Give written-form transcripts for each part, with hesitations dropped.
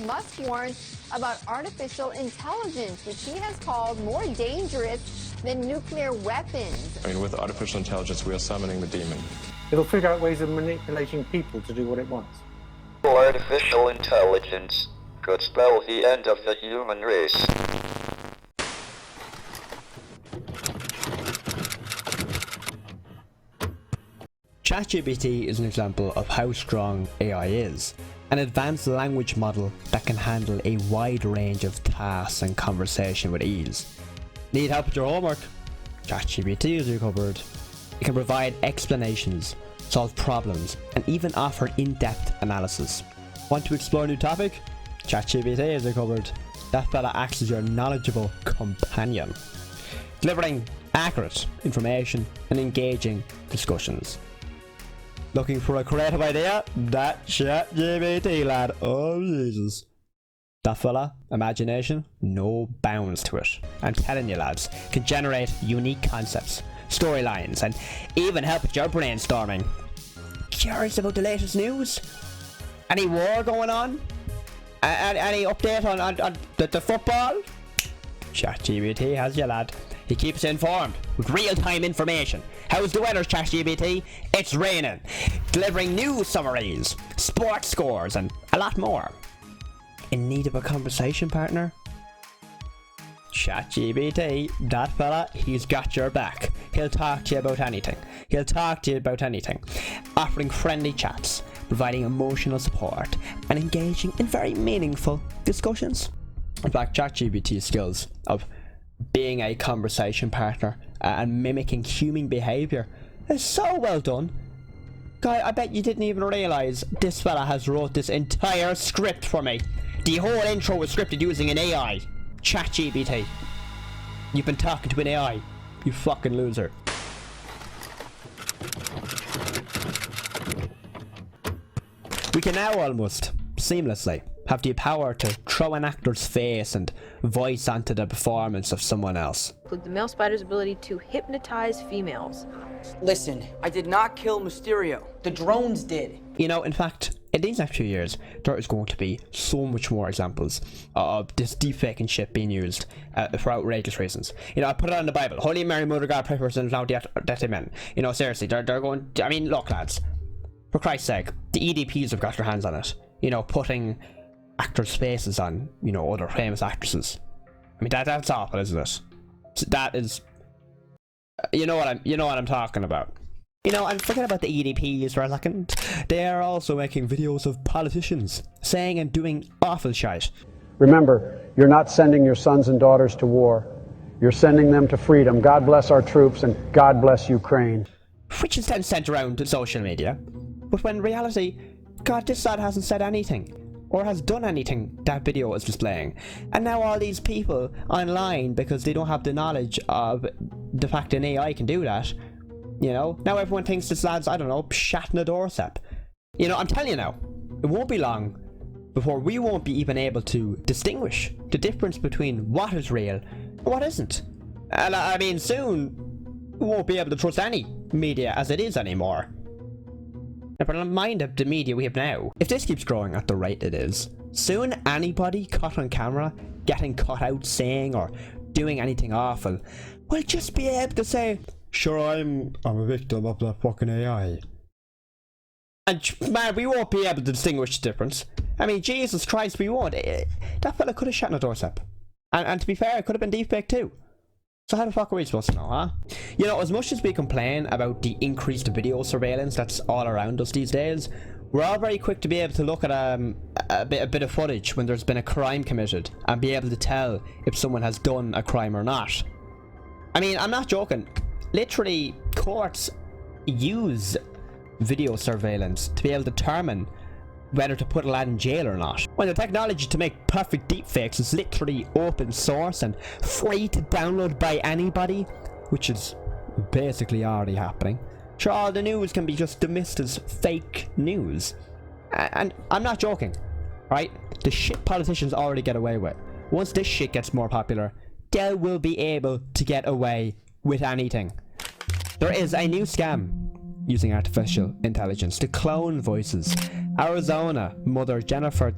must warn about artificial intelligence, which he has called more dangerous than nuclear weapons. I mean, with artificial intelligence, we are summoning the demon. It'll figure out ways of manipulating people to do what it wants. Artificial intelligence could spell the end of the human race. ChatGPT is an example of how strong AI is. An advanced language model that can handle a wide range of tasks and conversation with ease. Need help with your homework? ChatGPT is your cupboard. It can provide explanations, solve problems, and even offer in-depth analysis. Want to explore a new topic? ChatGPT is your cupboard. That fella acts as your knowledgeable companion, delivering accurate information and engaging discussions. Looking for a creative idea? That ChatGPT lad, oh Jesus. That fella, imagination, no bounds to it. I'm telling you lads, can generate unique concepts, storylines, and even help with your brainstorming. Curious about the latest news? Any war going on? Any update on the football? ChatGPT has you lad. He keeps you informed with real-time information. How's the weather, ChatGPT? It's raining. Delivering news summaries, sports scores, and a lot more. In need of a conversation partner? ChatGPT, that fella, he's got your back. He'll talk to you about anything. Offering friendly chats, providing emotional support, and engaging in very meaningful discussions. In fact, ChatGPT's skills of being a conversation partner and mimicking human behavior is so well done. Guy, I bet you didn't even realize this fella has wrote this entire script for me. The whole intro was scripted using an AI. ChatGPT. You've been talking to an AI, you fucking loser. We can now almost seamlessly have the power to throw an actor's face and voice onto the performance of someone else. Include the male spider's ability to hypnotize females. Listen, I did not kill Mysterio. The drones did. You know, in fact, in these next few years, there is going to be so much more examples of this deepfaking shit being used for outrageous reasons. You know, I put it on the Bible. Holy Mary, Mother of God, pray for us and now death amen. You know, seriously, they're going... I mean, look, lads. For Christ's sake, the EDPs have got their hands on it. You know, putting actors' faces on, you know, other famous actresses. I mean, that's awful, isn't it? That is... You know what I'm talking about. You know, and forget about the EDPs for a second. They are also making videos of politicians saying and doing awful shit. Remember, you're not sending your sons and daughters to war. You're sending them to freedom. God bless our troops and God bless Ukraine. Which is then sent around to social media. But when in reality, God, this lad hasn't said anything or has done anything that video is displaying. And now all these people online, because they don't have the knowledge of the fact an AI can do that, you know, now everyone thinks this lad's, I don't know, shatting a doorstep. You know, I'm telling you now, it won't be long before we won't be even able to distinguish the difference between what is real and what isn't. And I mean, soon we won't be able to trust any media as it is anymore. Never mind the media we have now. If this keeps growing at the rate it is, soon anybody caught on camera getting caught out saying or doing anything awful will just be able to say, sure, I'm a victim of that fucking AI. And man, we won't be able to distinguish the difference. I mean, Jesus Christ, we won't. That fella could have shot in a doorstep. And to be fair, it could have been deepfake too. So how the fuck are we supposed to know, huh? You know, as much as we complain about the increased video surveillance that's all around us these days, we're all very quick to be able to look at a bit of footage when there's been a crime committed and be able to tell if someone has done a crime or not. I mean, I'm not joking. Literally, courts use video surveillance to be able to determine whether to put a lad in jail or not. When the technology to make perfect deepfakes is literally open source and free to download by anybody, which is basically already happening, sure, all the news can be just dismissed as fake news. And I'm not joking, right? The shit politicians already get away with. Once this shit gets more popular, they will be able to get away with anything. There is a new scam using artificial intelligence to clone voices. Arizona mother Jennifer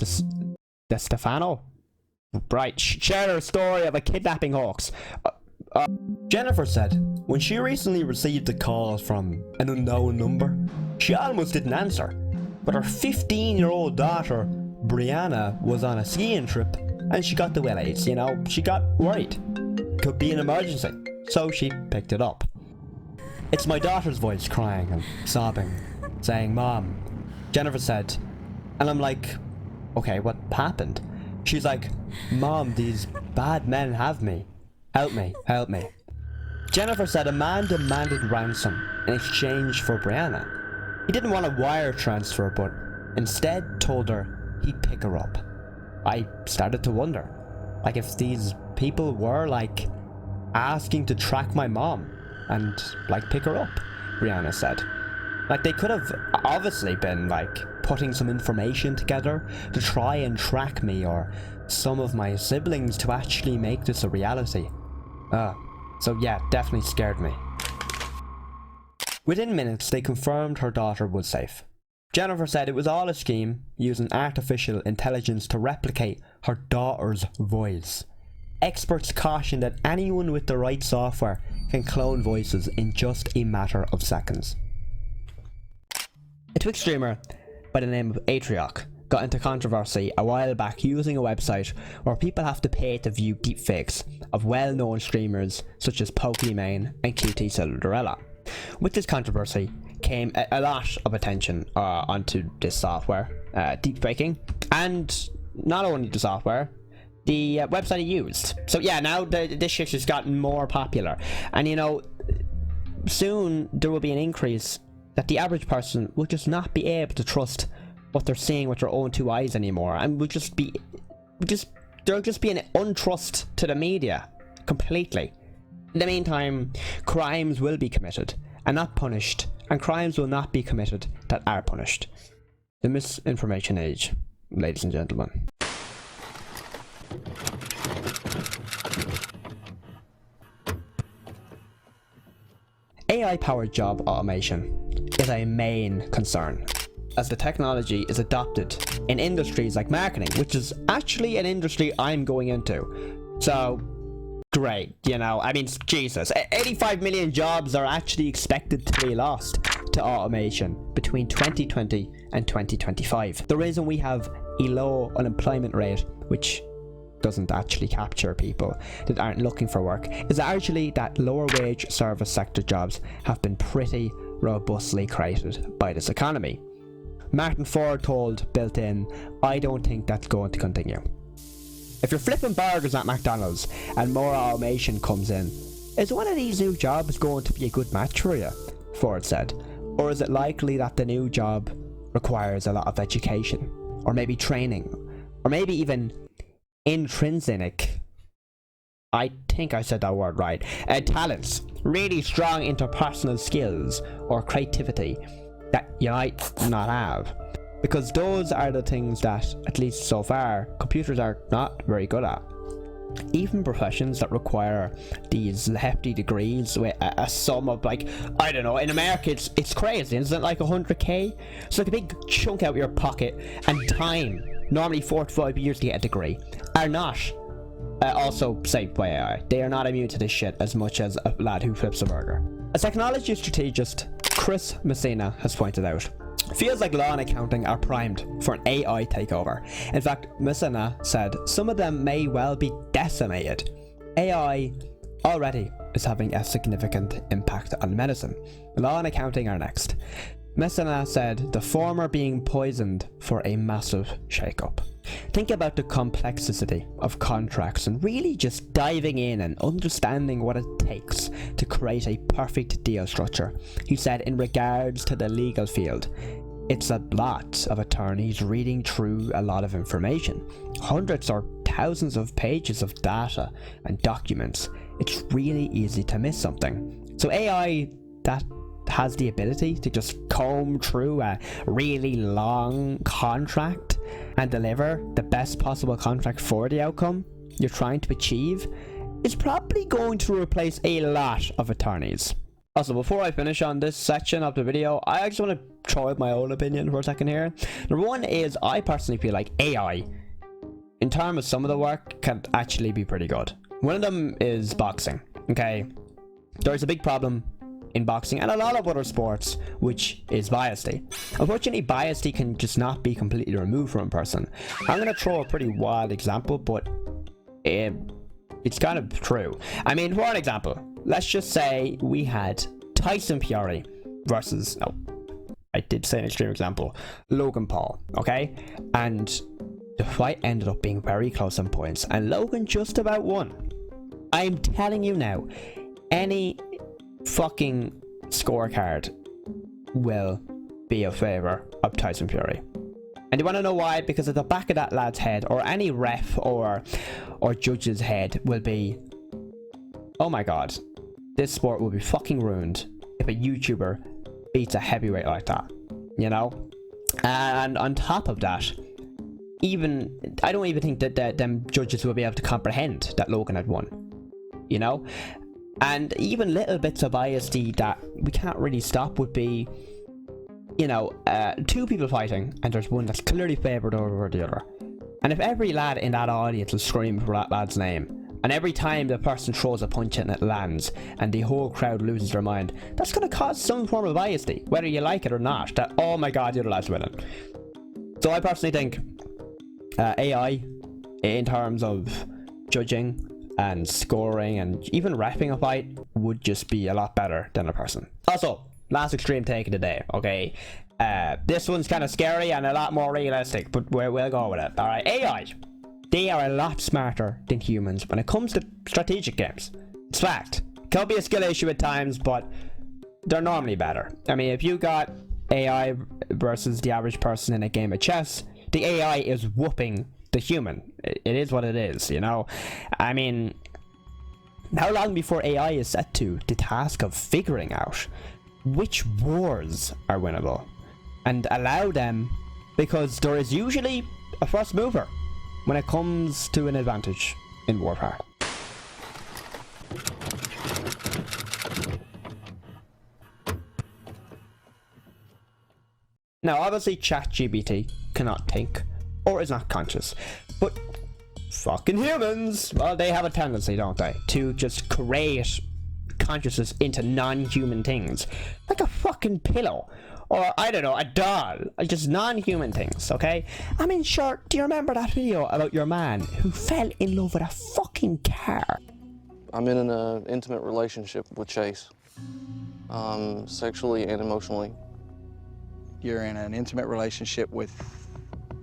Stefano? Right, share her story of a kidnapping hoax. Jennifer said when she recently received a call from an unknown number, she almost didn't answer. But her 15-year-old daughter, Brianna, was on a skiing trip and she got the willies, you know, she got worried. Could be an emergency, so she picked it up. It's my daughter's voice crying and sobbing, saying, "Mom," Jennifer said. And I'm like, okay, what happened? She's like, "Mom, these bad men have me. Help me, help me." Jennifer said a man demanded ransom in exchange for Brianna. He didn't want a wire transfer, but instead told her he'd pick her up. I started to wonder, like, if these people were, like, asking to track my mom and, like, pick her up, Brianna said. Like, they could have obviously been, like, putting some information together to try and track me or some of my siblings to actually make this a reality. So yeah, definitely scared me. Within minutes, they confirmed her daughter was safe. Jennifer said it was all a scheme, using artificial intelligence to replicate her daughter's voice. Experts caution that anyone with the right software can clone voices in just a matter of seconds. A Twitch streamer by the name of Atrioc got into controversy a while back using a website where people have to pay to view deepfakes of well-known streamers such as Pokimane and QT Cinderella. With this controversy came a lot of attention onto this software, deepfaking, and not only the software, the website it used. So yeah, now this shit has gotten more popular, and you know, soon there will be an increase that the average person will just not be able to trust what they're seeing with their own two eyes anymore, and there'll just be an untrust to the media completely. In the meantime, crimes will be committed and not punished, and crimes will not be committed that are punished. The misinformation age, ladies and gentlemen. AI-powered job automation is a main concern, as the technology is adopted in industries like marketing, which is actually an industry I'm going into. So, great, you know, I mean, Jesus, 85 million jobs are actually expected to be lost to automation between 2020 and 2025. The reason we have a low unemployment rate, which doesn't actually capture people that aren't looking for work, is actually that lower wage service sector jobs have been pretty robustly created by this economy. Martin Ford told Built-In, "I don't think that's going to continue." If you're flipping burgers at McDonald's and more automation comes in, is one of these new jobs going to be a good match for you? Ford said. Or is it likely that the new job requires a lot of education, or maybe training, or maybe even intrinsic, I think I said that word right, talents, really strong interpersonal skills or creativity that you might not have, because those are the things that, at least so far, computers are not very good at. Even professions that require these hefty degrees with a sum of, like, I don't know, in America it's crazy, isn't it, like 100k? So like a big chunk out of your pocket, and time, normally 4 to 5 years to get a degree, are not also saved by AI. They are not immune to this shit as much as a lad who flips a burger. A technology strategist, Chris Messina, has pointed out, feels like law and accounting are primed for an AI takeover. In fact, Messina said some of them may well be decimated. AI already is having a significant impact on medicine. Law and accounting are next. Messina said the former being poisoned for a massive shake-up. Think about the complexity of contracts and really just diving in and understanding what it takes to create a perfect deal structure. He said in regards to the legal field, it's a lot of attorneys reading through a lot of information. Hundreds or thousands of pages of data and documents. It's really easy to miss something. So AI that has the ability to just comb through a really long contract and deliver the best possible contract for the outcome you're trying to achieve is probably going to replace a lot of attorneys. Also, before I finish on this section of the video, I just want to throw out my own opinion for a second here. Number one is, I personally feel like AI in terms of some of the work, can actually be pretty good. One of them is boxing. Okay, there's a big problem in boxing and a lot of other sports, which is biasty. Unfortunately, biasty can just not be completely removed from a person. I'm gonna throw a pretty wild example, but it's kind of true. I mean, for an example, let's just say we had Tyson Fury versus, oh, I did say an extreme example, Logan Paul, okay? And the fight ended up being very close on points, and Logan just about won. I'm telling you now, any fucking scorecard will be in favor of Tyson Fury. And you want to know why? Because at the back of that lad's head, or any ref or judge's head, will be, oh my god, this sport will be fucking ruined if a YouTuber beats a heavyweight like that, you know? And on top of that, I don't even think that them judges will be able to comprehend that Logan had won, you know? And even little bits of biasty that we can't really stop would be, you know, two people fighting and there's one that's clearly favoured over the other. And if every lad in that audience will scream for that lad's name, and every time the person throws a punch and it lands, and the whole crowd loses their mind, that's going to cause some form of biasty, whether you like it or not, that, oh my god, the other lad's winning. So I personally think AI, in terms of judging and scoring and even reffing a fight, would just be a lot better than a person. Also, last extreme take of the day, okay? This one's kind of scary and a lot more realistic, but we'll go with it. Alright, AI. They are a lot smarter than humans when it comes to strategic games. It's fact. Can be a skill issue at times, but they're normally better. I mean, if you got AI versus the average person in a game of chess, the AI is whooping the human. It is what it is, you know? I mean, how long before AI is set to the task of figuring out which wars are winnable and allow them, because there is usually a first mover when it comes to an advantage in warfare. Now obviously ChatGPT cannot think or is not conscious, but fucking humans, well, they have a tendency, don't they, to just create consciousness into non-human things, like a fucking pillow, or I don't know, a doll, just non-human things, okay? I mean, sure, do you remember that video about your man who fell in love with a fucking car? I'm in an intimate relationship with Chase, sexually and emotionally. You're in an intimate relationship with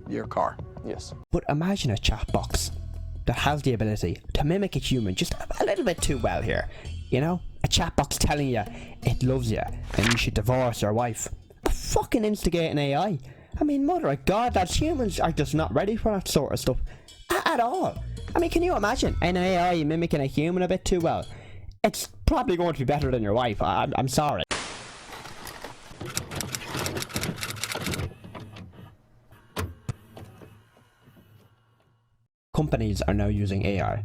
your car? Yes. But imagine a chat box that has the ability to mimic a human just a little bit too well here. You know, a chat box telling you it loves you and you should divorce your wife. A fucking instigating AI. I mean, mother of God, lads, humans are just not ready for that sort of stuff at all. I mean, can you imagine an AI mimicking a human a bit too well? It's probably going to be better than your wife. I'm sorry. Companies are now using AI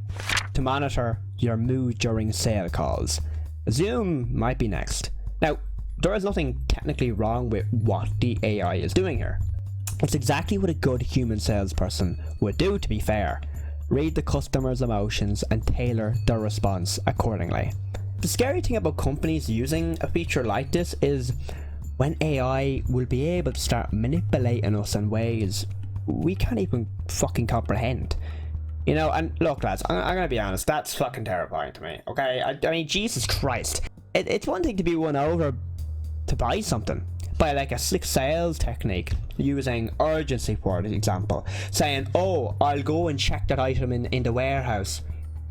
to monitor your mood during sale calls. Zoom might be next. Now, there is nothing technically wrong with what the AI is doing here. It's exactly what a good human salesperson would do, to be fair. Read the customer's emotions and tailor their response accordingly. The scary thing about companies using a feature like this is when AI will be able to start manipulating us in ways we can't even fucking comprehend. You know, and look lads, I'm gonna be honest, that's fucking terrifying to me, okay? I mean, Jesus Christ. It's one thing to be won over to buy something by like a slick sales technique, using urgency for example, saying, oh, I'll go and check that item in the warehouse.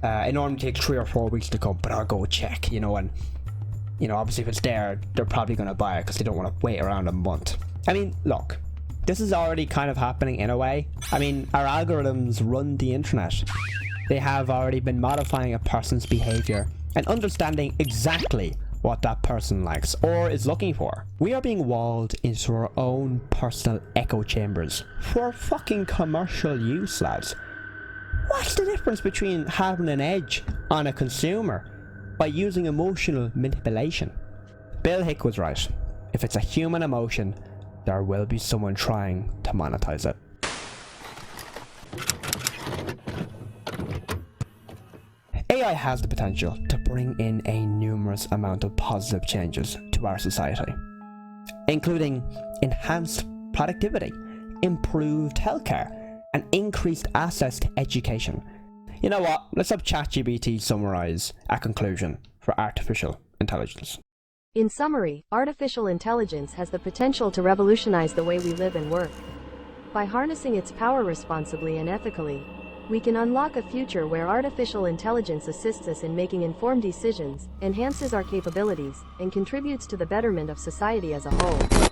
It normally takes 3 or 4 weeks to come, but I'll go check, you know, and, you know, obviously if it's there, they're probably gonna buy it because they don't want to wait around a month. I mean, look, this is already kind of happening in a way. I mean, our algorithms run the internet. They have already been modifying a person's behavior and understanding exactly what that person likes or is looking for. We are being walled into our own personal echo chambers for fucking commercial use, lads. What's the difference between having an edge on a consumer by using emotional manipulation? Bill Hick was right. If it's a human emotion, there will be someone trying to monetize it. AI has the potential to bring in a numerous amount of positive changes to our society, including enhanced productivity, improved healthcare, and increased access to education. You know what? Let's have ChatGPT summarize a conclusion for artificial intelligence. In summary, artificial intelligence has the potential to revolutionize the way we live and work. By harnessing its power responsibly and ethically, we can unlock a future where artificial intelligence assists us in making informed decisions, enhances our capabilities, and contributes to the betterment of society as a whole.